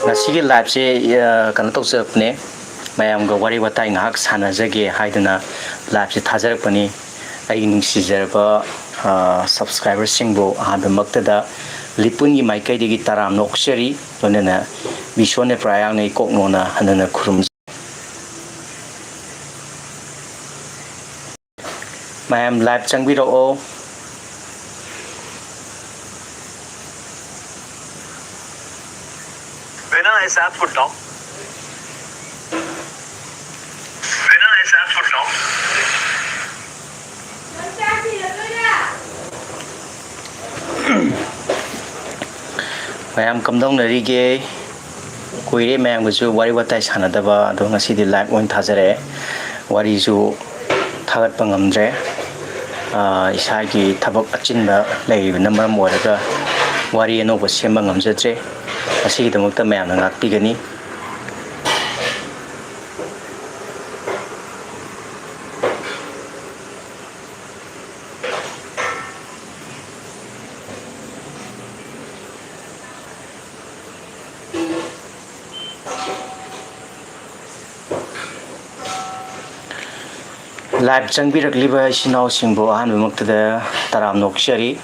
ngasi live se kan to chapne mayam ga wari watai ngak sanajage haidana live se thajarakpani ai nungsijarba subscriber singbo ahabe maktada lipungi maikai digi taram nokseri tonena bishone prayang nei koknona hanana khurum mayam live changbiro o When I sat for top. When I sat for top. mayam kamdong narige kuire mayam gusu wari watai sanadaba do ngasi di live on thajare wari ju thagat pangamdre isagi thabak achinba leibna maram oraga wari eno ba semba ngamjatre asigi damakta mayam na ngakpigani live changbirakliba sinau singbo ahanba maktada taram nokchari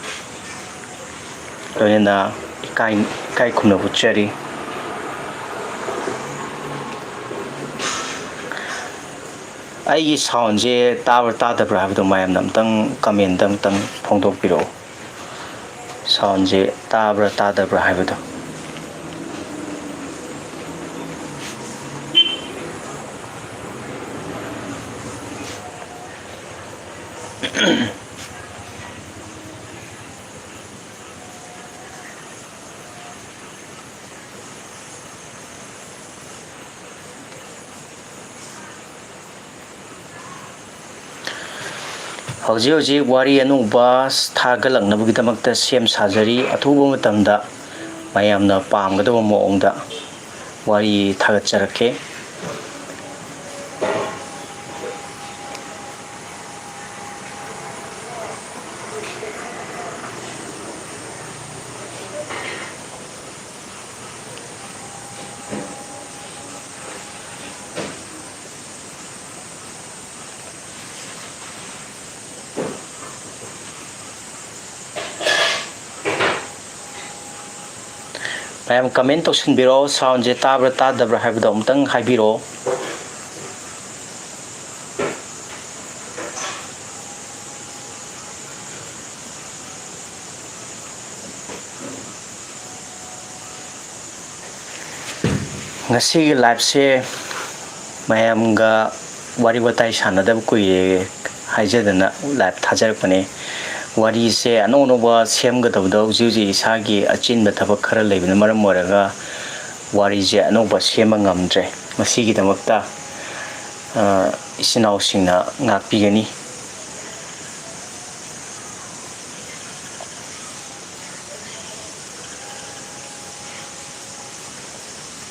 loina kai khumna buchari ai sound je tabra tadabra habdo mayam namtang comment tang phongdok piro sound je tabra tadabra habdo Hauji wari anuba thagalaknabagidamagta sem sajari athuba matamda mayamna pamgadaba moongda wari thagatjarake mayam comment tausinbiro sound je tabra tadabra haibdo amtang haibiro ngasi live se mayam ga wari watai sanadab kuye haijadana live thajarakpane wari se anonoba semgadabdo juji isagi achinba thabak khara leibna maram oraga wari je anoba sema ngamdre masigi damakta isinau singna ngakpigani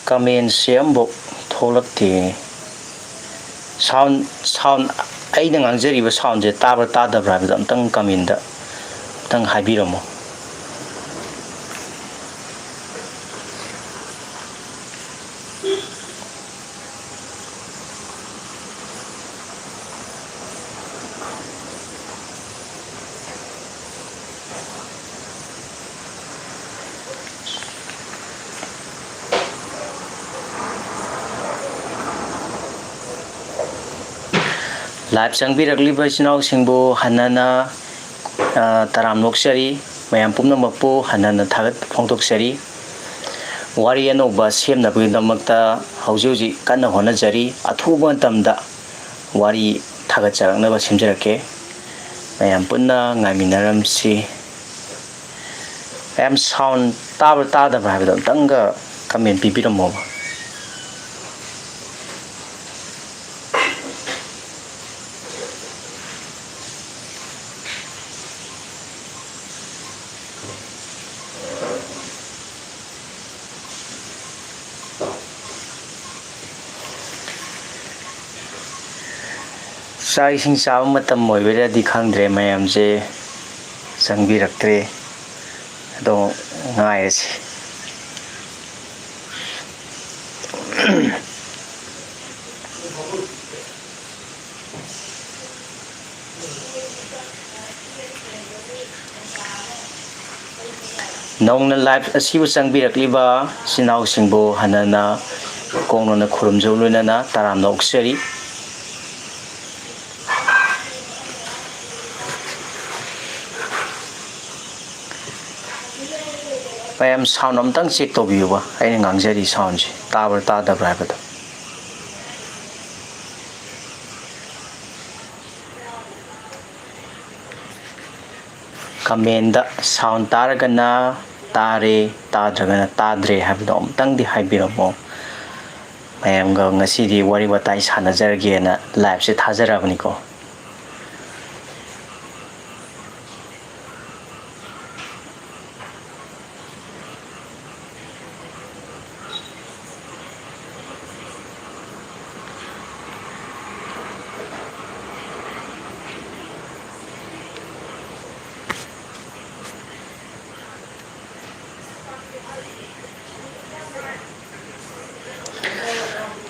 comment sembo tholakti sound aina ngangjariba sound je tabra tadabra habida amtang comment da tang haibiramo live changbirakliba sinau singbo hanana taram noksari mayam pumnamakpo hanana thagat phongdoksari wari anoba semnabagidamagta hauji kanna honajari athuba matamda wari thagatjaraknaba semjarake mayam punna ngaminaramsi am sound tabra tadabra habida amtanga comment pibiramo sai sing sa matam moibera di khangdre mayam je changbiraktre do ngai ase ꯅꯧꯅ live ꯑꯁꯤꯕꯨ ꯆꯪꯕꯤꯔꯛꯂꯤꯕ ꯏꯆꯤꯟꯅꯥꯎꯁꯤꯡꯕꯨ ꯍꯟꯅꯅ ꯀꯣꯡꯅꯅ ꯈꯨꯔꯨꯝꯖꯧ ꯂꯣꯏꯅꯅ ꯇꯔꯥꯝꯅ ꯑꯣꯛꯆꯔꯤ ꯃꯌꯥꯝ sound ꯑꯝꯇꯪ check ꯇꯧꯕꯤꯌꯨꯕ ꯑꯩꯅ ꯉꯥꯡꯖꯔꯤ ꯁꯥꯎꯟꯁꯦ ꯇꯥꯕ꯭ꯔꯥ ꯇꯥꯗꯕ꯭ꯔꯥ ꯍꯥꯏꯕꯗꯣ ꯀꯃꯦꯟꯗ ꯁꯥꯎꯟ ꯇꯥꯔꯒꯅ ꯇꯥꯔꯦ ꯇꯥꯗ꯭ꯔꯒꯅ ꯇꯥꯗ꯭ꯔꯦ ꯍꯥꯏꯕꯗꯣ ꯑꯃꯨꯛꯇꯪꯗꯤ ꯍꯥꯏꯕꯤꯔꯝꯃꯣ ꯃꯌꯥꯝꯒ ꯉꯁꯤꯗꯤ ꯋꯥꯔꯤ ꯋꯥꯇꯥꯏ ꯁꯥꯟꯅꯖꯔꯒꯦꯅ ꯂꯥꯏꯚꯁꯦ ꯊꯥꯖꯔꯕꯅꯤꯀꯣ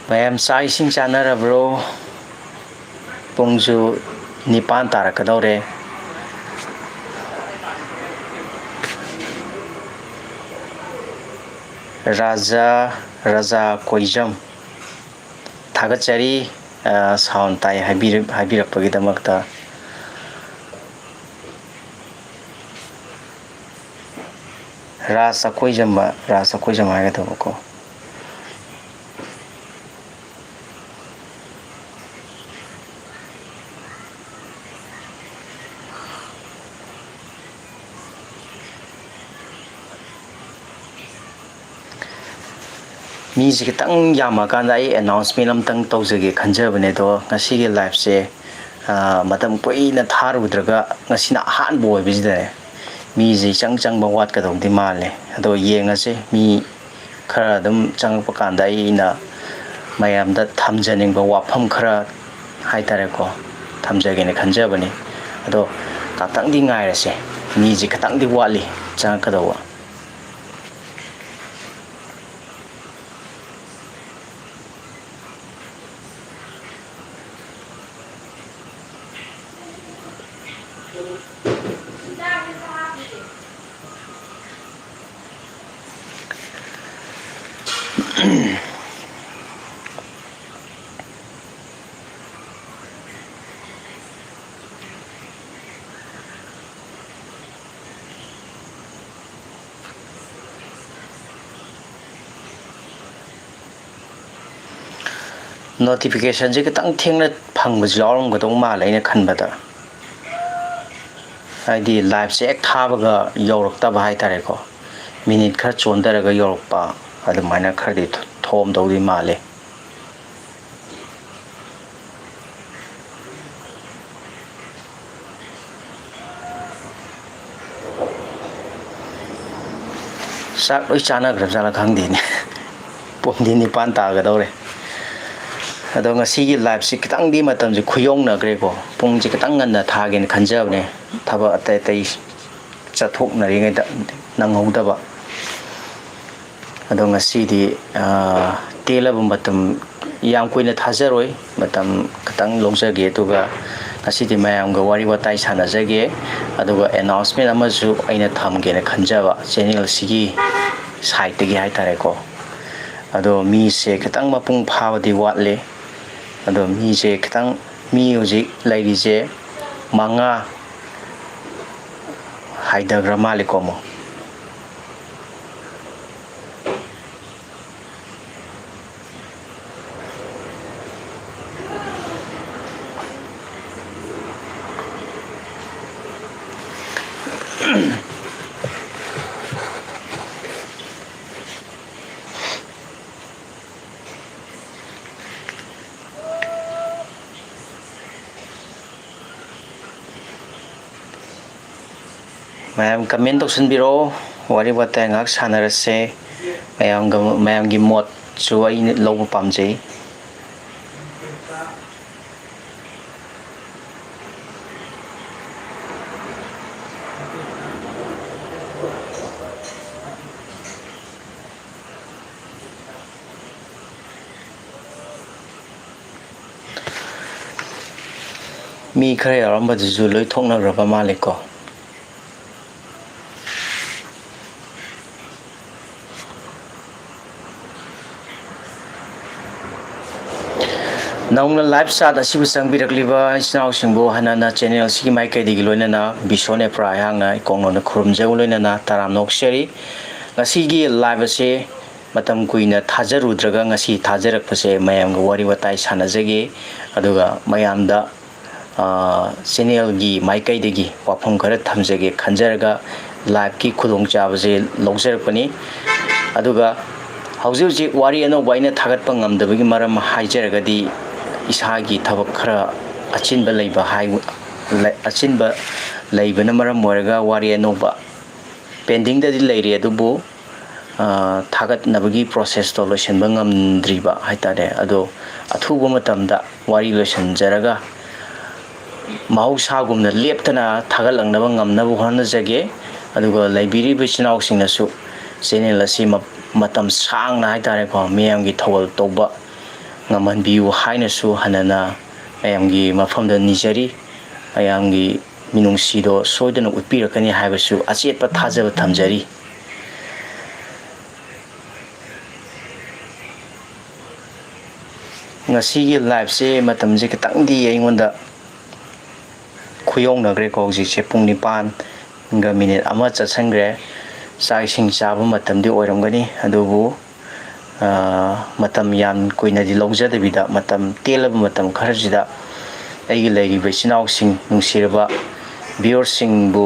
ꯃꯌꯥꯝ ꯆꯥꯛ ꯏꯁꯤꯡ ꯆꯥꯅꯔꯕ꯭ꯔꯣ ꯄꯨꯡꯁꯨ 9 ꯇꯥꯔꯛꯀꯗꯧꯔꯦ ꯔꯥꯖꯥ ꯀꯣꯏꯖꯝ ꯊꯥꯒꯠꯆꯔꯤ ꯁꯥꯎꯟ ꯇꯥꯏ ꯍꯥꯏꯕꯤꯔꯛꯄꯒꯤꯗꯃꯛꯇ ꯔꯥꯖ ꯆꯥꯀꯣꯏꯖꯝ ꯍꯥꯏꯒꯗꯧꯕꯀꯣ ꯃꯤꯁꯦ ꯈꯤꯇꯪ ꯌꯥꯝꯃꯀꯥꯟꯗ ꯑꯩ ꯑꯦꯅꯥꯎꯟꯁꯃꯦꯟ ꯑꯝꯇꯪ ꯇꯧꯖꯒꯦ ꯈꯟꯖꯕꯅꯦ ꯑꯗꯣ ꯉꯁꯤꯒꯤ ꯂꯥꯏꯚꯁꯦ ꯃꯇꯝ ꯀꯨꯏꯅ ꯊꯥꯔꯨꯗ꯭ꯔꯒ ꯉꯁꯤꯅ ꯑꯍꯥꯟꯕ ꯑꯣꯏꯕꯁꯤꯗꯅꯦ ꯃꯤꯁꯦ ꯏꯆꯪ ꯆꯪꯕ ꯋꯥꯠꯀꯗꯧꯗꯤ ꯃꯥꯜꯂꯦ ꯑꯗꯣ ꯌꯦꯡꯉꯁꯦ ꯃꯤ ꯈꯔ ꯑꯗꯨꯝ ꯆꯪꯉꯛꯄ ꯀꯥꯟꯗ ꯑꯩꯅ ꯃꯌꯥꯝꯗ ꯊꯝꯖꯅꯤꯡꯕ ꯋꯥꯐꯝ ꯈꯔ ꯍꯥꯏꯇꯥꯔꯦꯀꯣ ꯊꯝꯖꯒꯦꯅ ꯈꯟꯖꯕꯅꯤ ꯑꯗꯣ ꯉꯥꯛꯇꯪꯗꯤ ꯉꯥꯏꯔꯁꯦ ꯃꯤꯁꯦ ꯈꯤꯇꯪꯗꯤ ꯋꯥꯠꯂꯤ ꯆꯪꯉꯛꯀꯗꯧꯕ ꯅꯣꯇꯤꯐꯤꯀꯦꯁꯟꯁꯦ ꯈꯤꯇꯪ ꯊꯦꯡꯅ ꯐꯪꯕꯁꯨ ꯌꯥꯎꯔꯝꯒꯗꯧ ꯃꯥꯜꯂꯦ ꯑꯩꯅ ꯈꯟꯕꯗ ꯍꯥꯏꯗꯤ ꯂꯥꯏꯚꯁꯦ ꯍꯦꯛ ꯊꯥꯕꯒ ꯌꯧꯔꯛꯇꯕ ꯍꯥꯏꯇꯥꯔꯦꯀꯣ ꯃꯤꯅꯤꯠ ꯈꯔ ꯆꯣꯟꯊꯔꯒ ꯌꯧꯔꯛꯄ ꯑꯗꯨꯃꯥꯏꯅ ꯈꯔꯗꯤ ꯊꯣꯛꯑꯝꯗꯧꯗꯤ ꯃꯥꯜꯂꯦ ꯆꯥꯛ ꯂꯣꯏ ꯆꯥꯅꯈ꯭ꯔꯕꯖꯥꯠꯂ ꯈꯪꯗꯦꯅꯦ ꯄꯨꯡꯗꯤ 9 ꯇꯥꯒꯗꯧꯔꯦ ꯑꯗꯣ ꯉꯁꯤꯒꯤ ꯂꯥꯏꯚꯁꯤ ꯈꯤꯇꯪꯗꯤ ꯃꯇꯝꯁꯦ ꯈꯨꯌꯧꯅꯈ꯭ꯔꯦꯀꯣ ꯄꯨꯡꯁꯦ ꯈꯤꯇꯪ ꯉꯟꯅ ꯊꯥꯒꯦꯅ ꯈꯟꯖꯕꯅꯦ ꯊꯕꯛ ꯑꯇꯩ ꯑꯇꯩ ꯆꯠꯊꯣꯛꯅꯔꯤꯉꯩꯗ ꯅꯪꯍꯧꯗꯕ ꯑꯗꯣ ꯉꯁꯤꯗꯤ ꯇꯦꯜꯂꯕ ꯃꯇꯝ ꯌꯥꯝ ꯀꯨꯏꯅ ꯊꯥꯖꯔꯣꯏ ꯃꯇꯝ ꯈꯤꯇꯪ ꯂꯧꯖꯒꯦ ꯑꯗꯨꯒ ꯉꯁꯤꯗꯤ ꯃꯌꯥꯝꯒ ꯋꯥꯔꯤ ꯋꯥꯇꯥꯏ ꯁꯥꯟꯅꯖꯒꯦ ꯑꯗꯨꯒ ꯑꯦꯅꯥꯎꯟꯁꯃꯦꯟ ꯑꯃꯁꯨ ꯑꯩꯅ ꯊꯝꯒꯦꯅ ꯈꯟꯖꯕ ꯆꯦꯅꯦꯜꯁꯤꯒꯤ ꯁꯥꯏꯠꯇꯒꯤ ꯍꯥꯏꯇꯥꯔꯦꯀꯣ ꯑꯗꯣ ꯃꯤꯁꯦ ꯈꯤꯇꯪ ꯃꯄꯨꯡ ꯐꯥꯕꯗꯤ ꯋꯥꯠꯂꯦ ꯑꯗꯣ ꯃꯤꯁꯦ ꯈꯤꯇꯪ ꯃꯤ ꯍꯧꯖꯤꯛ ꯂꯩꯔꯤꯁꯦ 5 ꯍꯥꯏꯊꯈ꯭ꯔ ꯃꯥꯜꯂꯦꯀꯣ ꯑꯃꯨꯛ ꯃꯌꯥꯝ ꯀꯃꯦꯟ ꯇꯧꯁꯟꯕꯤꯔꯛꯑꯣ ꯋꯥꯔꯤ ꯋꯥꯇꯥꯏ ꯉꯥꯏꯍꯥꯛ ꯁꯥꯟꯅꯔꯁꯦ ꯃꯌꯥꯝꯒꯤ ꯃꯣꯠꯁꯨ ꯑꯩꯅ ꯂꯧꯕ ꯄꯥꯝꯖꯩ ꯃꯤ ꯈꯔ ꯌꯥꯎꯔꯝꯕꯗꯨꯁꯨ ꯂꯣꯏ ꯊꯣꯛꯅꯈ꯭ꯔꯕ ꯃꯥꯜꯂꯦꯀꯣ नौना लाइव चाट असिबु चंबिरकलिबा इचनाउसिंबु हनना चैनल सिगी माइकैदिगी लोइनना बिसोने प्रायांगना इकोंगनो खुरुमजेउ लोइनना तारामनोक शेरी ngasiगी लाइव से मतम कुइना थाजरुद्रगा ngasi थाजरकपसे मयामगा वारी वताई सानजगे अदुगा मयामदा चैनल गी माइकैदिगी वाफम खर थमजगे खंजरगा लाइव की खुदोंचाबसे लौजरकपनी अदुगा हौजी हौजी वारी अनौबा आइना थागतपा ngamdabagi maram हाइजरगदी इसागी थबक खरा अचिनबा लैबा हाइ अचिनबा लैबना मरम मोरगा वारी अनौबा पेंडिंग ददि लैरे अदुबु थागतनबगी प्रोसेस तो लोइसनबा ngamdriba हाइतारे अदो अथुबा मतमदा वारी लोइसनजरगा mahausaगुमना लेप्तना थागलंगनबा ngamnaba होनजगे अदुगा लैबिरिबा चिनाउसिंगनसु चैनल असि मतम सांगना हाइतारे को मियामगी थवल तौबा ngamanbiu hainasu hanana ayamgi mafamda nijari ayamgi minungsido soidana utpirakani haibasu achetpa thajaba thamjari ngasigi live se matamje kitangdi aingonda khuyongnagre ko hojikse pung 9 ga minute ama chatsangre chai sing chaba matamdi oiramgani adubu matam yan koina di longjadabida matam telaba matam kharjida aigi lairiba sinau sing nungsiraba viewers sing bu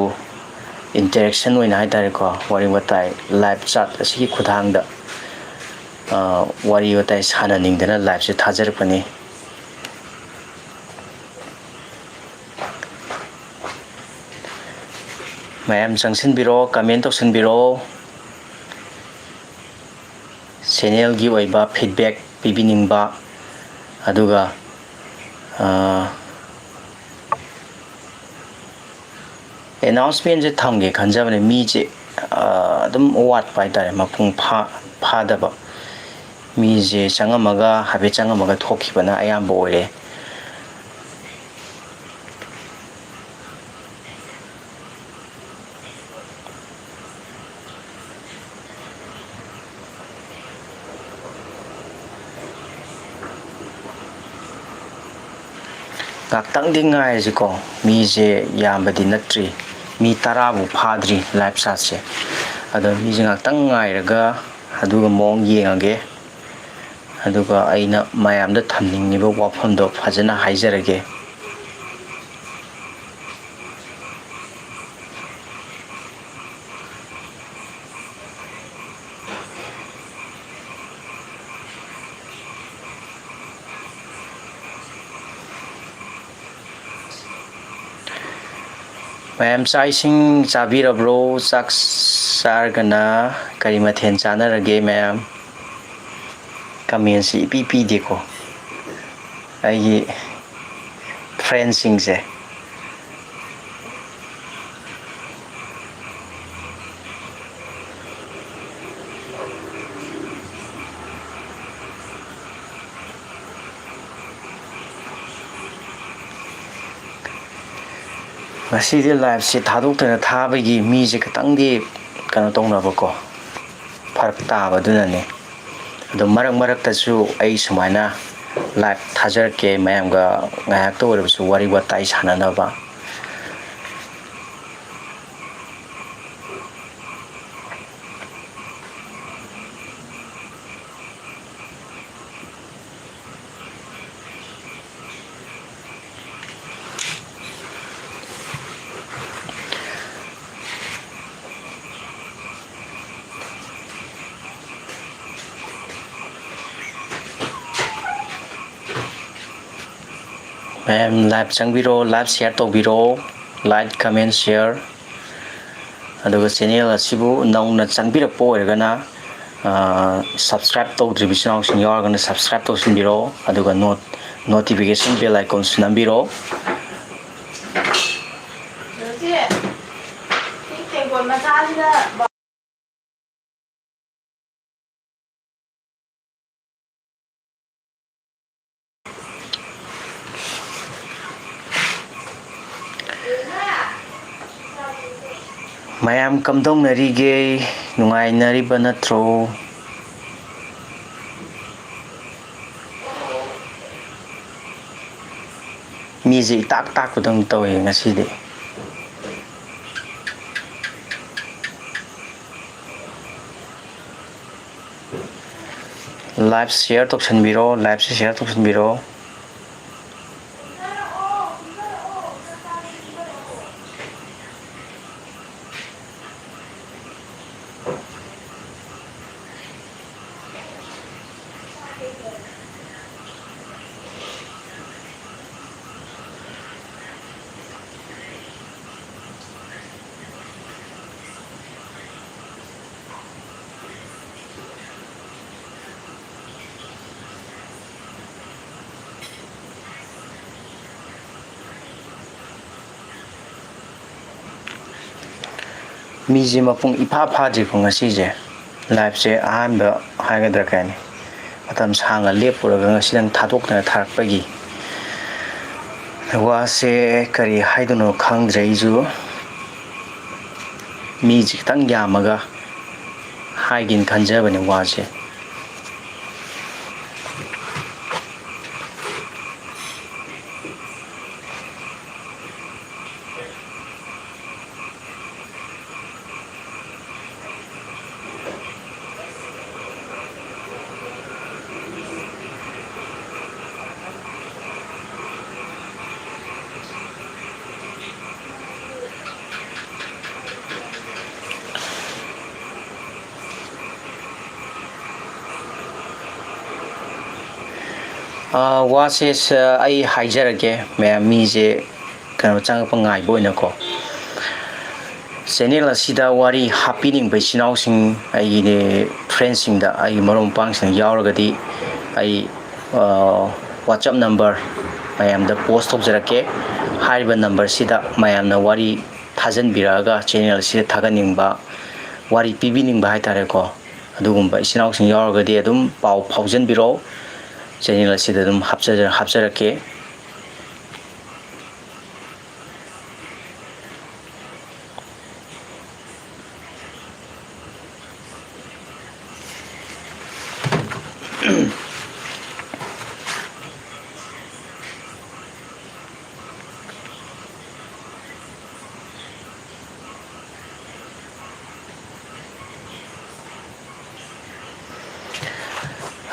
interaction oina haitare ko wari watai live chat asigi khudangda wari watai sana ningdana live se thajarpani mayam changsin biro comment option biro channel gi oiba feedback pibiningba aduga announcement je thamge khanjabane mi je adum wat pai tare mapung pha daba mi je changamaga habe changamaga thokibana ayamba oire ngakhtang ding ngai ji ko mi je yambadi natri mi tarabu phadri live chat se ado mi je ngakhtang ngai raga aduga mong yengage aduga aina mayamda thamningniba wafamdo phajana haijarage mayam chaising chabirabro chak sargana kari mathen chanarage mayam comment si pp deko ai friends sing se ngasi live se thadokna thabagi mi je katangdi kana tongnabako farak taba dunane ado marak tasu ai sumaina live thajarke mayamga ngayak to orabsu wari watai sananaba live changbiro live share tobiro like comment share aduga channel asibu nauna changbirappo oirgana subscribe tawdribi channel sing yorgana subscribe tawsinbiro aduga notification bell icon sunambiro mayam kamdongnarige nungainariba natro ꯃꯤꯁꯦ ꯏꯇꯥꯛ ꯇꯥꯛꯄꯗꯧ ꯇꯧꯋꯦ ꯉꯁꯤꯗꯤ live ꯁꯤꯌꯔ ꯇꯧꯁꯟꯕꯤꯔꯣ ꯂꯥꯏꯚꯁꯦ ꯁꯤꯌꯔ ꯇꯧꯁꯟꯕꯤꯔꯣ ꯃꯤꯁꯦ ꯃꯄꯨꯡ ꯏꯐꯥ ꯐꯥꯗ꯭ꯔꯤꯀꯣ ꯉꯁꯤꯁꯦ ꯂꯥꯏꯚꯁꯦ ꯑꯍꯥꯟꯕ ꯍꯥꯏꯒꯗ꯭ꯔꯥ ꯀꯩ ꯍꯥꯏꯅꯤ ꯃꯇꯝ ꯁꯥꯡꯅ ꯂꯦꯞꯄꯨꯔꯒ ꯉꯁꯤꯗꯪ ꯊꯥꯗꯣꯛꯇꯅ ꯊꯥꯔꯛꯄꯒꯤ ꯋꯥꯁꯦ ꯀꯔꯤ ꯍꯥꯏꯗꯣꯏꯅꯣ ꯈꯪꯗ꯭ꯔꯦ ꯑꯩꯁꯨ ꯃꯤꯁꯦ ꯈꯤꯇꯪ ꯌꯥꯝꯃꯒ ꯍꯥꯏꯒꯦꯅ ꯈꯟꯖꯕꯅꯦ ꯋꯥꯁꯦ ꯋꯥꯁꯦ ꯑꯩ ꯍꯥꯏꯖꯔꯒꯦ ꯃꯌꯥꯝ ꯃꯤꯁꯦ ꯀꯩꯅꯣ ꯆꯪꯉꯛꯄ ꯉꯥꯏꯕ ꯑꯣꯏꯅꯀꯣ ꯆꯦꯅꯦꯜ ꯑꯁꯤꯗ ꯋꯥꯔꯤ ꯍꯥꯞꯄꯤꯅꯤꯡꯕ ꯏꯆꯤꯟ ꯏꯅꯥꯎꯁꯤꯡ ꯑꯩꯒꯤ ꯐ꯭ꯔꯦꯟꯁꯤꯡꯗ ꯑꯩꯒꯤ ꯃꯔꯨꯞ ꯃꯄꯥꯡꯁꯤꯡ ꯌꯥꯎꯔꯒꯗꯤ ꯑꯩ ꯋꯥꯆꯞ ꯅꯝꯕꯔ ꯃꯌꯥꯝꯗ ꯄꯣꯁ ꯇꯧꯖꯔꯛꯀꯦ ꯍꯥꯏꯔꯤꯕ ꯅꯝꯕꯔꯁꯤꯗ ꯃꯌꯥꯝꯅ ꯋꯥꯔꯤ ꯊꯥꯖꯟꯕꯤꯔꯛꯑꯒ ꯆꯦꯅꯦꯜ ꯑꯁꯤꯗ ꯊꯥꯒꯠꯅꯤꯡꯕ ꯋꯥꯔꯤ ꯄꯤꯕꯤꯅꯤꯡꯕ ꯍꯥꯏꯇꯥꯔꯦꯀꯣ ꯑꯗꯨꯒꯨꯝꯕ ꯏꯆꯤꯟ ꯏꯅꯥꯎꯁꯤꯡ ꯌꯥꯎꯔꯒꯗꯤ ꯑꯗꯨꯝ ꯄꯥꯎ ꯐꯥꯎꯖꯟꯕꯤꯔꯛꯑꯣ ꯆꯦꯅꯦꯜ ꯑꯁꯤꯗ ꯑꯗꯨꯝ ꯍꯥꯞꯆꯔꯛꯀꯦ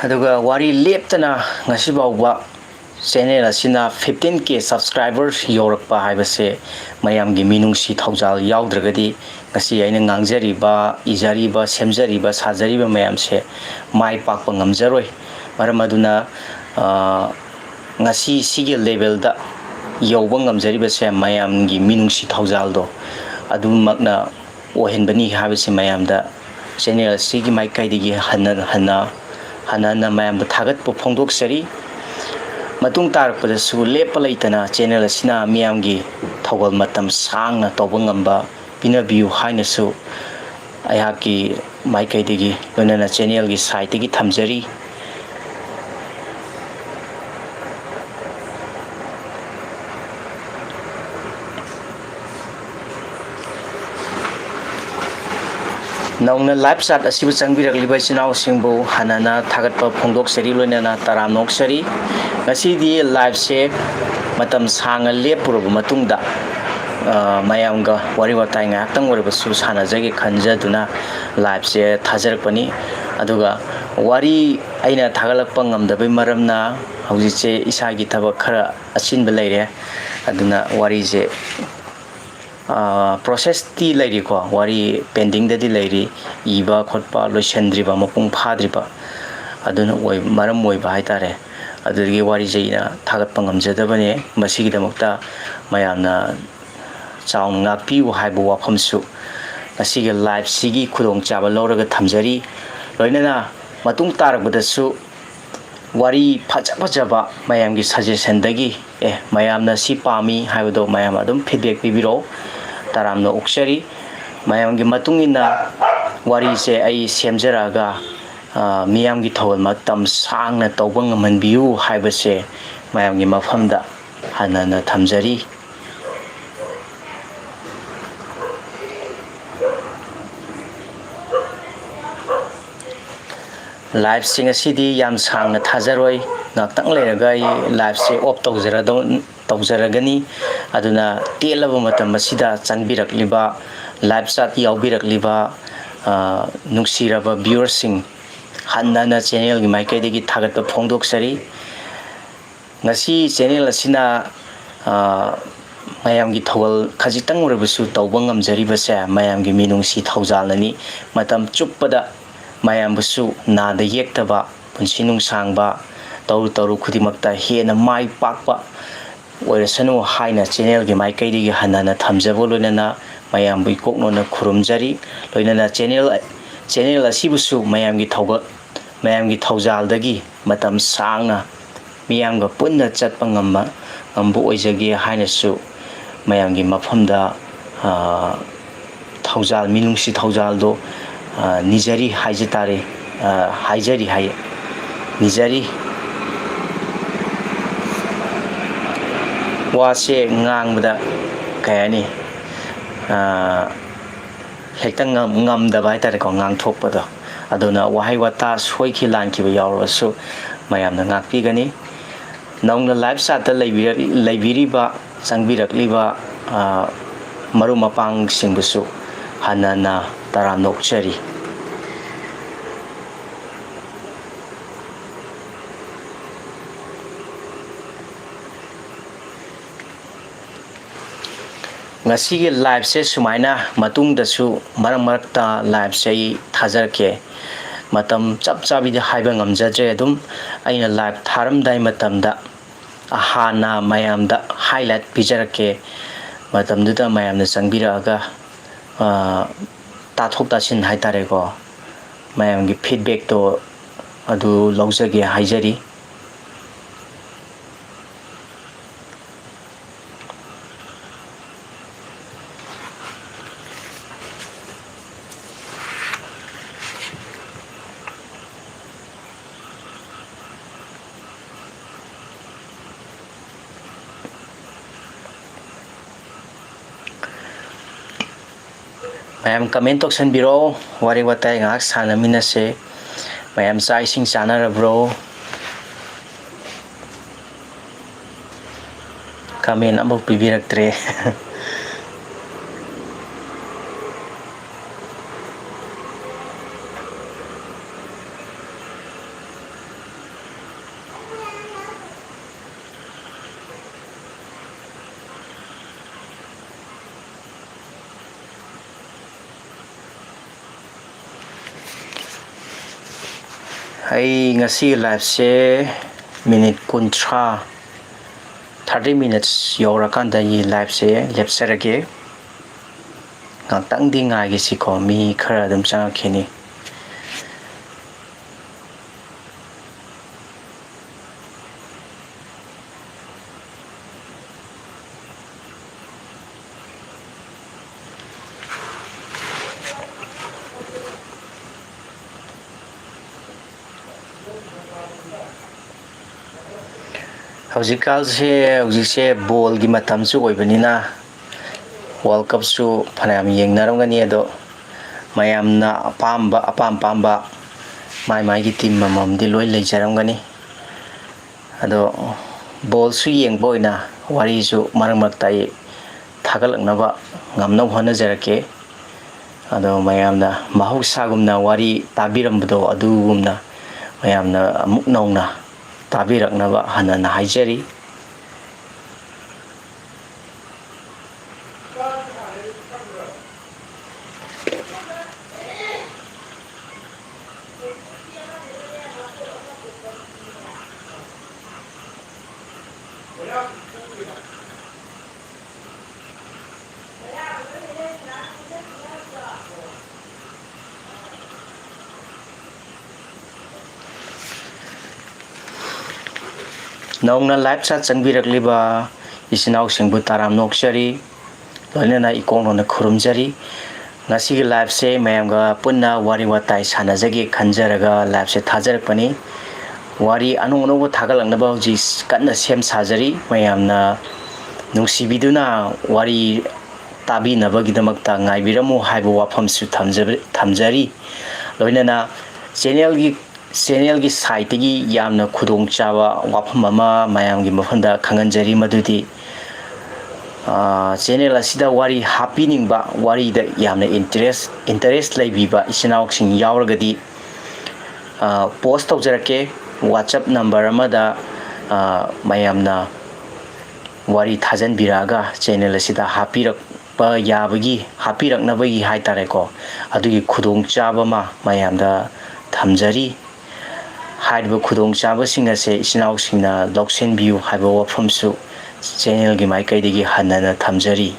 ꯑꯗꯨꯒ ꯋꯥꯔꯤ ꯂꯦꯞꯇꯅ ꯉꯁꯤ ꯐꯥꯎꯕ ꯆꯦꯅꯦꯜ ꯑꯁꯤꯅ 15K ꯁꯕꯁꯀ꯭ꯔꯥꯏꯕꯔꯁ ꯌꯧꯔꯛꯄ ꯍꯥꯏꯕꯁꯦ ꯃꯌꯥꯝꯒꯤ ꯃꯤꯅꯨꯡꯁꯤ ꯊꯧꯖꯥꯜ ꯌꯥꯎꯗ꯭ꯔꯒꯗꯤ ꯉꯁꯤ ꯑꯩꯅ ꯉꯥꯡꯖꯔꯤꯕ ꯏꯖꯔꯤꯕ ꯁꯦꯝꯖꯔꯤꯕ ꯁꯥꯖꯔꯤꯕ ꯃꯌꯥꯝꯁꯦ ꯃꯥꯏ ꯄꯥꯛꯄ ꯉꯝꯖꯔꯣꯏ ꯃꯔꯝ ꯑꯗꯨꯅ ꯉꯁꯤ ꯁꯤꯒꯤ ꯂꯦꯚꯦꯜꯗ ꯌꯧꯕ ꯉꯝꯖꯔꯤꯕꯁꯦ ꯃꯌꯥꯝꯒꯤ ꯃꯤꯅꯨꯡꯁꯤ ꯊꯧꯖꯥꯜꯗꯣ ꯑꯗꯨꯃꯛꯅ ꯑꯣꯏꯍꯟꯕꯅꯤ ꯍꯥꯏꯕꯁꯤ ꯃꯌꯥꯝꯗ ꯆꯦꯅꯦꯜ ꯑꯁꯤꯒꯤ ꯃꯥꯏꯀꯩꯗꯒꯤ ꯍꯟꯅ ꯃꯌꯥꯝꯗ ꯊꯥꯒꯠꯄ ꯐꯣꯡꯗꯣꯛꯆꯔꯤ ꯃꯇꯨꯡ ꯇꯥꯔꯛꯄꯗꯁꯨ ꯂꯦꯞꯄ ꯂꯩꯇꯅ ꯆꯦꯅꯦꯜ ꯑꯁꯤꯅ ꯃꯤꯌꯥꯝꯒꯤ ꯊꯧꯒꯜ ꯃꯇꯝ ꯁꯥꯡꯅ ꯇꯧꯕ ꯉꯝꯕ ꯄꯤꯅꯕꯤꯌꯨ ꯍꯥꯏꯅꯁꯨ ꯑꯩꯍꯥꯛꯀꯤ ꯃꯥꯏꯀꯩꯗꯒꯤ ꯂꯣꯏꯅꯅ ꯆꯦꯅꯦꯜꯒꯤ ꯁꯥꯏꯠꯇꯒꯤ ꯊꯝꯖꯔꯤ ꯅꯧꯅ ꯂꯥꯏꯚ ꯆꯥꯠ ꯑꯁꯤꯕꯨ ꯆꯪꯕꯤꯔꯛꯂꯤꯕ ꯏꯆꯤꯟ ꯏꯅꯥꯎꯁꯤꯡꯕꯨ ꯍꯟꯅ ꯊꯥꯒꯠꯄ ꯐꯣꯡꯗꯣꯛꯆꯔꯤ ꯂꯣꯏꯅꯅ ꯇꯔꯥꯝꯅ ꯑꯣꯛꯆꯔꯤ ꯉꯁꯤꯗꯤ ꯂꯥꯏꯚꯁꯦ ꯃꯇꯝ ꯁꯥꯡꯅ ꯂꯦꯞꯄꯨꯔꯕ ꯃꯇꯨꯡꯗ ꯃꯌꯥꯝꯒ ꯋꯥꯔꯤ ꯋꯥꯇꯥꯏ ꯉꯥꯏꯍꯥꯛꯇꯪ ꯑꯣꯏꯔꯕꯁꯨ ꯁꯥꯟꯅꯖꯒꯦ ꯈꯟꯖꯗꯨꯅ ꯂꯥꯏꯚꯁꯦ ꯊꯥꯖꯔꯛꯄꯅꯤ ꯑꯗꯨꯒ ꯋꯥꯔꯤ ꯑꯩꯅ ꯊꯥꯒꯠꯂꯛꯄ ꯉꯝꯗꯕꯩ ꯃꯔꯝꯅ ꯍꯧꯖꯤꯛꯁꯦ ꯏꯁꯥꯒꯤ ꯊꯕꯛ ꯈꯔ ꯑꯆꯤꯟꯕ ꯂꯩꯔꯦ ꯑꯗꯨꯅ ꯋꯥꯔꯤꯁꯦ ꯄ꯭ꯔꯣꯁꯦꯁꯇꯤ ꯂꯩꯔꯤꯀꯣ ꯋꯥꯔꯤ ꯄꯦꯟꯗꯤꯡꯗꯗꯤ ꯂꯩꯔꯤ ꯏꯕ ꯈꯣꯠꯄ ꯂꯣꯏꯁꯤꯟꯗ꯭ꯔꯤꯕ ꯃꯄꯨꯡ ꯐꯥꯗ꯭ꯔꯤꯕ ꯑꯗꯨꯅ ꯃꯔꯝ ꯑꯣꯏꯕ ꯍꯥꯏꯇꯥꯔꯦ ꯑꯗꯨꯗꯒꯤ ꯋꯥꯔꯤꯁꯦ ꯑꯩꯅ ꯊꯥꯒꯠꯄ ꯉꯝꯖꯗꯕꯅꯦ ꯃꯁꯤꯒꯤꯗꯃꯛꯇ ꯃꯌꯥꯝꯅ ꯆꯥꯎꯅ ꯉꯥꯛꯄꯤꯌꯨ ꯍꯥꯏꯕ ꯋꯥꯐꯝꯁꯨ ꯉꯁꯤꯒꯤ ꯂꯥꯏꯚꯁꯤꯒꯤ ꯈꯨꯗꯣꯡꯆꯥꯕ ꯂꯧꯔꯒ ꯊꯝꯖꯔꯤ ꯂꯣꯏꯅꯅ ꯃꯇꯨꯡ ꯇꯥꯔꯛꯄꯗꯁꯨ ꯋꯥꯔꯤ ꯐꯖꯕ ꯃꯌꯥꯝꯒꯤ ꯁꯖꯦꯁꯟꯗꯒꯤ ꯃꯌꯥꯝꯅ ꯁꯤ ꯄꯥꯝꯃꯤ ꯍꯥꯏꯕꯗꯣ ꯃꯌꯥꯝ ꯑꯗꯨꯝ ꯐꯤꯗꯕꯦꯛ ꯄꯤꯕꯤꯔꯛꯑꯣ ꯇꯔꯥꯝꯅ ꯑꯣꯛꯆꯔꯤ ꯃꯌꯥꯝꯒꯤ ꯃꯇꯨꯡ ꯏꯟꯅ ꯋꯥꯔꯤꯁꯦ ꯑꯩ ꯁꯦꯝꯖꯔꯛꯑꯒ ꯃꯤꯌꯥꯝꯒꯤ ꯊꯧꯒꯜ ꯃꯇꯝ ꯁꯥꯡꯅ ꯇꯧꯕ ꯉꯝꯍꯟꯕꯤꯌꯨ ꯍꯥꯏꯕꯁꯦ ꯃꯌꯥꯝꯒꯤ ꯃꯐꯝꯗ ꯍꯟꯅ ꯊꯝꯖꯔꯤ ꯂꯥꯏꯚꯁꯤꯡ ꯑꯁꯤꯗꯤ ꯌꯥꯝ ꯁꯥꯡꯅ ꯊꯥꯖꯔꯣꯏ ꯉꯥꯛꯇꯪ ꯂꯩꯔꯒ ꯑꯩ ꯂꯥꯏꯚꯁꯦ ꯑꯣꯐ ꯇꯧꯖꯔꯒꯅꯤ ꯑꯗꯨꯅ ꯇꯦꯜꯂꯕ ꯃꯇꯝ ꯑꯁꯤꯗ ꯆꯪꯕꯤꯔꯛꯂꯤꯕ ꯂꯥꯏꯚ ꯆꯥꯠ ꯌꯥꯎꯕꯤꯔꯛꯂꯤꯕ ꯅꯨꯡꯁꯤꯔꯕ ꯚ꯭ꯌꯨꯋꯔꯁꯤꯡ ꯍꯟꯅ ꯍꯟꯅ ꯆꯦꯅꯦꯜꯒꯤ ꯃꯥꯏꯀꯩꯗꯒꯤ ꯊꯥꯒꯠꯄ ꯐꯣꯡꯗꯣꯛꯆꯔꯤ ꯉꯁꯤ ꯆꯦꯅꯦꯜ ꯑꯁꯤꯅ ꯃꯌꯥꯝꯒꯤ ꯊꯧꯒꯜ ꯈꯖꯤꯛꯇꯪ ꯑꯣꯏꯔꯕꯁꯨ ꯇꯧꯕ ꯉꯝꯖꯔꯤꯕꯁꯦ ꯃꯌꯥꯝꯒꯤ ꯃꯤꯅꯨꯡꯁꯤ ꯊꯧꯖꯥꯜꯅꯅꯤ ꯃꯇꯝ ꯆꯨꯞꯄꯗ ꯃꯌꯥꯝꯕꯨꯁꯨ ꯅꯥꯗ ꯌꯦꯛꯇꯕ ꯄꯨꯟꯁꯤ ꯅꯨꯡꯁꯥꯡꯕ ꯇꯧꯔꯨ ꯈꯨꯗꯤꯡꯃꯛꯇ ꯍꯦꯟꯅ ꯃꯥꯏ ꯄꯥꯛꯄ ꯑꯣꯏꯔꯁꯅꯨ ꯍꯥꯏꯅ ꯆꯦꯅꯦꯜꯒꯤ ꯃꯥꯏꯀꯩꯗꯒꯤ ꯍꯟꯅ ꯍꯟꯅ ꯊꯝꯖꯕ ꯂꯣꯏꯅꯅ ꯃꯌꯥꯝꯕꯨ ꯏꯀꯣꯛꯅꯅ ꯈꯨꯔꯨꯝꯖꯔꯤ ꯂꯣꯏꯅꯅ ꯆꯦꯅꯦꯜ ꯑꯁꯤꯕꯨꯁꯨ ꯃꯌꯥꯝꯒꯤ ꯊꯧꯖꯥꯜꯗꯒꯤ ꯃꯇꯝ ꯁꯥꯡꯅ ꯃꯤꯌꯥꯝꯒ ꯄꯨꯟꯅ ꯆꯠꯄ ꯉꯝꯕ ꯑꯣꯏꯖꯒꯦ ꯍꯥꯏꯅꯁꯨ ꯃꯌꯥꯝꯒꯤ ꯃꯐꯝꯗ ꯊꯧꯖꯥꯜ ꯃꯤꯅꯨꯡꯁꯤ ꯊꯧꯖꯥꯜꯗꯣ ꯅꯤꯖꯔꯤ ꯍꯥꯏꯖ ꯇꯥꯔꯦ ꯅꯤꯖꯔꯤ ꯋꯥꯁꯦ ꯉꯥꯡꯕꯗ ꯀꯩ ꯍꯥꯏꯅꯤ ꯍꯦꯛꯇ ꯉꯝꯗꯕ ꯍꯥꯏꯇꯥꯔꯦꯀꯣ ꯉꯥꯡꯊꯣꯛꯄꯗꯣ ꯑꯗꯨꯅ ꯋꯥꯍꯩ ꯋꯥꯇꯥ ꯁꯣꯏꯈꯤ ꯂꯥꯟꯈꯤꯕ ꯌꯥꯎꯔꯕꯁꯨ ꯃꯌꯥꯝꯅ ꯉꯥꯛꯄꯤꯒꯅꯤ ꯅꯧꯅ ꯂꯥꯏꯚ ꯆꯥꯠꯇ ꯂꯩꯕꯤꯔꯤꯕ ꯆꯪꯕꯤꯔꯛꯂꯤꯕ ꯃꯔꯨꯞ ꯃꯄꯥꯡꯁꯤꯡꯕꯨꯁꯨ ꯍꯟꯅ ꯍꯟꯅ ꯇꯔꯥꯝꯅ ꯑꯣꯛꯆꯔꯤ ꯉꯁꯤꯒꯤ ꯂꯥꯏꯚꯁꯦ ꯁꯨꯃꯥꯏꯅ ꯃꯇꯨꯡꯗꯁꯨ ꯃꯔꯛ ꯃꯔꯛꯇ ꯂꯥꯏꯚꯁꯦ ꯑꯩ ꯊꯥꯖꯔꯛꯀꯦ ꯃꯇꯝ ꯆꯞ ꯆꯥꯕꯤꯗꯤ ꯍꯥꯏꯕ ꯉꯝꯖꯗ꯭ꯔꯦ ꯑꯗꯨꯝ ꯑꯩꯅ ꯂꯥꯏꯚ ꯊꯥꯔꯝꯗꯥꯏ ꯃꯇꯝꯗ ꯍꯥꯟꯅ ꯃꯌꯥꯝꯗ ꯍꯥꯏꯂꯥꯏꯠ ꯄꯤꯖꯔꯛꯀꯦ ꯃꯇꯝꯗꯨꯗ ꯃꯌꯥꯝꯅ ꯆꯪꯕꯤꯔꯛꯑꯒ ꯇꯥꯊꯣꯛ ꯇꯥꯁꯤꯟ ꯍꯥꯏꯇꯥꯔꯦꯀꯣ ꯃꯌꯥꯝꯒꯤ ꯐꯤꯗꯕꯦꯛꯇꯣ ꯑꯗꯨ ꯂꯧꯖꯒꯦ ꯍꯥꯏꯖꯔꯤ ꯃꯌꯥꯝ ꯀꯃꯦꯟ ꯇꯧꯁꯟꯕꯤꯔꯛꯑꯣ ꯋꯥꯔꯤ ꯋꯥꯇꯥꯏ ꯉꯥꯏꯍꯥꯛ ꯁꯥꯟꯅꯃꯤꯟꯅꯁꯦ ꯃꯌꯥꯝ ꯆꯥꯛ ꯏꯁꯤꯡ ꯆꯥꯅꯔꯕ꯭ꯔꯣ ꯀꯃꯦꯟ ꯑꯃꯐꯥꯎ ꯄꯤꯕꯤꯔꯛꯇ꯭ꯔꯦ ꯑꯩ ꯉꯁꯤ ꯂꯥꯏꯚꯁꯦ ꯃꯤꯅꯤꯠ 30 minutes ꯌꯧꯔꯀꯥꯟꯗ ꯑꯩ ꯂꯥꯏꯚꯁꯦ ꯂꯦꯞꯆꯔꯒꯦ ꯉꯥꯛꯇꯪꯗꯤ ꯉꯥꯏꯒꯦꯁꯤꯀꯣ ꯃꯤ ꯈꯔ ꯑꯗꯨꯝ ꯆꯪꯉꯛꯈꯤꯅꯤ ꯍꯧꯖꯤꯛꯁꯦ ꯕꯣꯜꯒꯤ ꯃꯇꯝꯁꯨ ꯑꯣꯏꯕꯅꯤꯅ ꯋꯥꯔꯜ ꯀꯞꯁꯨ ꯐꯅꯌꯥꯝ ꯌꯦꯡꯅꯔꯝꯒꯅꯤ ꯑꯗꯣ ꯃꯌꯥꯝꯅ ꯑꯄꯥꯝꯕ ꯃꯥꯒꯤ ꯇꯤꯝ ꯑꯃꯃꯝꯗꯤ ꯂꯣꯏ ꯂꯩꯖꯔꯝꯒꯅꯤ ꯑꯗꯣ ꯕꯣꯜꯁꯨ ꯌꯦꯡꯕ ꯑꯣꯏꯅ ꯋꯥꯔꯤꯁꯨ ꯃꯔꯛ ꯃꯔꯛꯇ ꯑꯩ ꯊꯥꯒꯠꯂꯛꯅꯕ ꯉꯝꯅꯕ ꯍꯣꯠꯅꯖꯔꯛꯀꯦ ꯑꯗꯣ ꯃꯌꯥꯝꯅ ꯃꯍꯧꯁꯥꯒꯨꯝꯅ ꯋꯥꯔꯤ ꯇꯥꯕꯤꯔꯝꯕꯗꯣ ꯑꯗꯨꯒꯨꯝꯅ ꯃꯌꯥꯝꯅ ꯑꯃꯨꯛ ꯅꯧꯅ ꯇꯥꯕꯤꯔꯛꯅꯕ ꯍꯟꯅ ꯍꯟꯅ ꯍꯥꯏꯖꯔꯤ ꯅꯧꯅ ꯂꯥꯏꯚ ꯆꯥꯠ ꯆꯪꯕꯤꯔꯛꯂꯤꯕ ꯏꯆꯤꯟ ꯏꯅꯥꯎꯁꯤꯡꯕꯨ ꯇꯔꯥꯝꯅ ꯑꯣꯛꯆꯔꯤ ꯂꯣꯏꯅꯅ ꯏꯀꯣꯛꯅꯅ ꯈꯨꯔꯨꯝꯖꯔꯤ ꯉꯁꯤꯒꯤ ꯂꯥꯏꯚꯁꯦ ꯃꯌꯥꯝꯒ ꯄꯨꯟꯅ ꯋꯥꯔꯤ ꯋꯥꯇꯥꯏ ꯁꯥꯟꯅꯖꯒꯦ ꯈꯟꯖꯔꯒ ꯂꯥꯏꯚꯁꯦ ꯊꯥꯖꯔꯛꯄꯅꯤ ꯋꯥꯔꯤ ꯑꯅꯧ ꯑꯅꯧꯕ ꯊꯥꯒꯠꯂꯛꯅꯕ ꯍꯧꯖꯤꯛ ꯀꯟꯅ ꯁꯦꯝ ꯁꯥꯖꯔꯤ ꯃꯌꯥꯝꯅ ꯅꯨꯡꯁꯤꯕꯤꯗꯨꯅ ꯋꯥꯔꯤ ꯇꯥꯕꯤꯅꯕꯒꯤꯗꯃꯛꯇ ꯉꯥꯏꯕꯤꯔꯝꯃꯨ ꯍꯥꯏꯕ ꯋꯥꯐꯝꯁꯨ ꯊꯝꯖꯔꯤ ꯂꯣꯏꯅꯅ ꯆꯦꯅꯦꯜꯒꯤ ꯆꯦꯅꯦꯜꯒꯤ ꯁꯥꯏꯠꯇꯒꯤ ꯌꯥꯝꯅ ꯈꯨꯗꯣꯡꯆꯥꯕ ꯋꯥꯐꯝ ꯑꯃ ꯃꯌꯥꯝꯒꯤ ꯃꯐꯝꯗ ꯈꯪꯍꯟꯖꯔꯤ ꯃꯗꯨꯗꯤ ꯆꯦꯅꯦꯜ ꯑꯁꯤꯗ ꯋꯥꯔꯤ ꯍꯥꯞꯄꯤꯅꯤꯡꯕ ꯋꯥꯔꯤꯗ ꯌꯥꯝꯅ ꯏꯟꯇꯔꯦꯁ ꯂꯩꯕꯤꯕ ꯏꯆꯤꯟꯅꯥꯎꯁꯤꯡ ꯌꯥꯎꯔꯒꯗꯤ ꯄꯣꯁ ꯇꯧꯖꯔꯛꯀꯦ WhatsApp ꯅꯝꯕꯔ ꯑꯃꯗ ꯃꯌꯥꯝꯅ wari thajan biraga channel asida hapirакpa yabagi hapirакnabagi haitare ko adugi khudong chaba ma mayamda thamjari haiba khudong chaba singa se isinau singna loksen view haiba wafamsu channel gi mai kaidagi hanana thamjari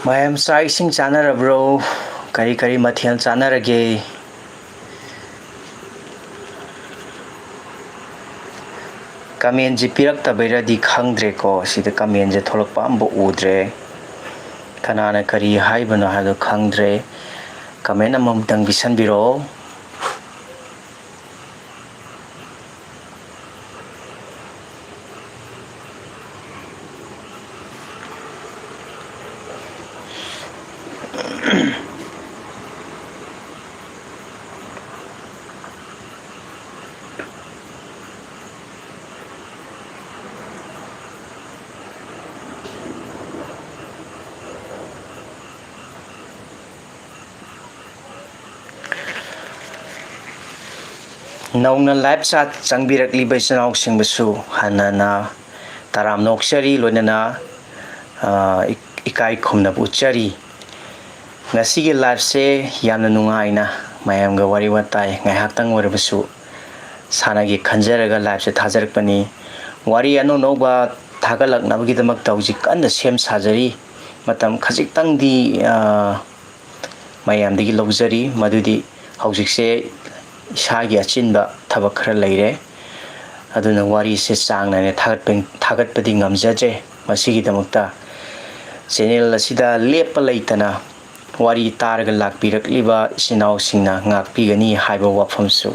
mayam sai sing chanarabro kari kari mathel chanarage comment ji pirak tabaira di khangdre ko sida comment je tholakpa ambo udre kanana kari haibano hado khangdre comment amam dang bisan biro nauna live chat changbirak libai chanau singbasu hanana taram nokchari loinana ikai khumna uchari ngasigi live se yamna nungaina mayamga wari watai ngai haktang warabasu sanagi khanjaraga live se thajarakpani wari ano noba thagalaknabagi damak tawji kanna sem sajari matam khajiktang di mayamdagi lawjari madudi haujikse isagi achinba thabak khara leire aduna wari se changna ne thagatpadi ngamjaje masigi damakta channel asida lepa leitana wari targa lakpirakliba isinau singna ngakpigani haiba wafamsu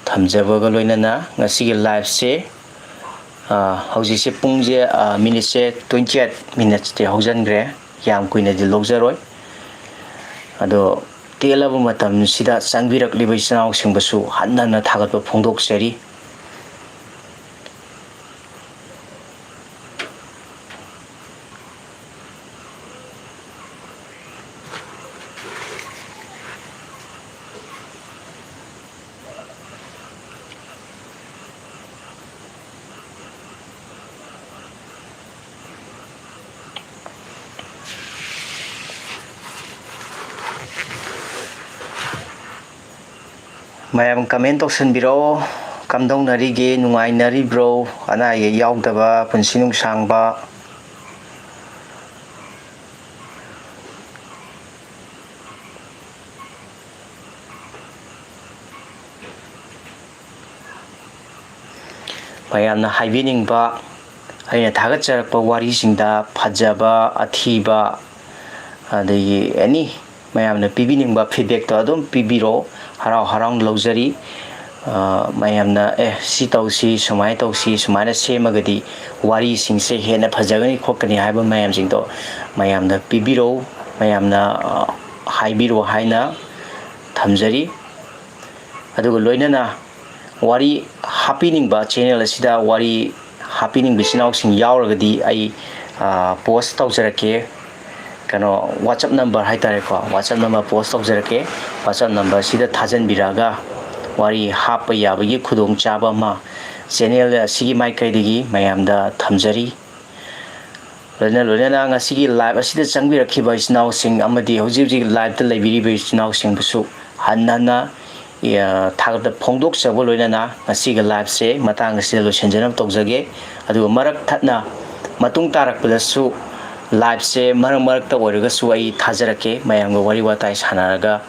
thamjabaga loinana ngasigi live se hauji se pungje minute se 28 minutes te haujangre yam kuina di logjaroi ado telaba matam sida changbirak libai chanau singbasu hannana thagatba phongdoksari mayam comment option biro kamdong narige nungai nari bro ana ye yaudaba punsinung sangba mayamna haibining ba aina thagatjarakpa wari singda phajaba athiba adagi any mayamna pibining ba feedback to adum pibiro harau harang lawjari mayamna si tausi sumai tausi sumaina semagadi wari singse hena phajagani khokani haiba mayam singdo mayamna pibiro mayamna haibiro haina thamjari adugo loinana wari happening ba channel asida wari happening bisinau sing yauragadi ai post tawjarake kano WhatsApp number haitare ko WhatsApp number post tawjarake WhatsApp number sida thajan biraga wari hapa yabagi khudong chaba ma channel sigi mai kaidagi mayamda thamjari loina ngasigi live asida changbirakhiba isnau sing amadi hojib live ta leibiri isnau sing busu hannana thagda phongdok chabo loina ngasiga live se matang asida losenjanam tawjage adu marak thatna matung tarakpadasu live se marak ta oiraga su ai thajarake mayamga wari watai sanaraga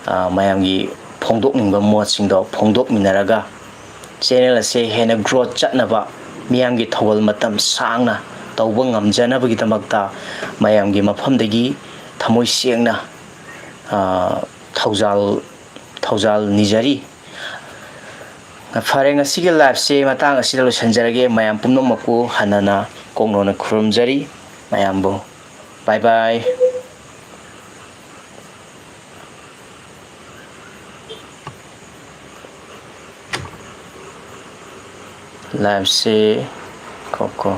mayamgi phongdokningba modsingdo phongdokminaraga channel ase hena growth chatnaba miyamgi thawal matam sangna tawba ngamjanabagi damakta mayamgi mafamdagi thamoi sengna thawjal nijari fare ngasigi live se matang asida lo sanjarage mayam pumnomakku hanana kongnona khurumjari mayambo bye bye live se koko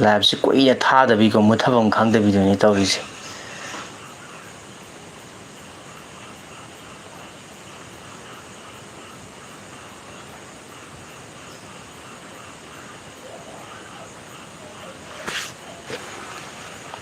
live se kuina thadabi ko muthabam khangdabi doni tawrise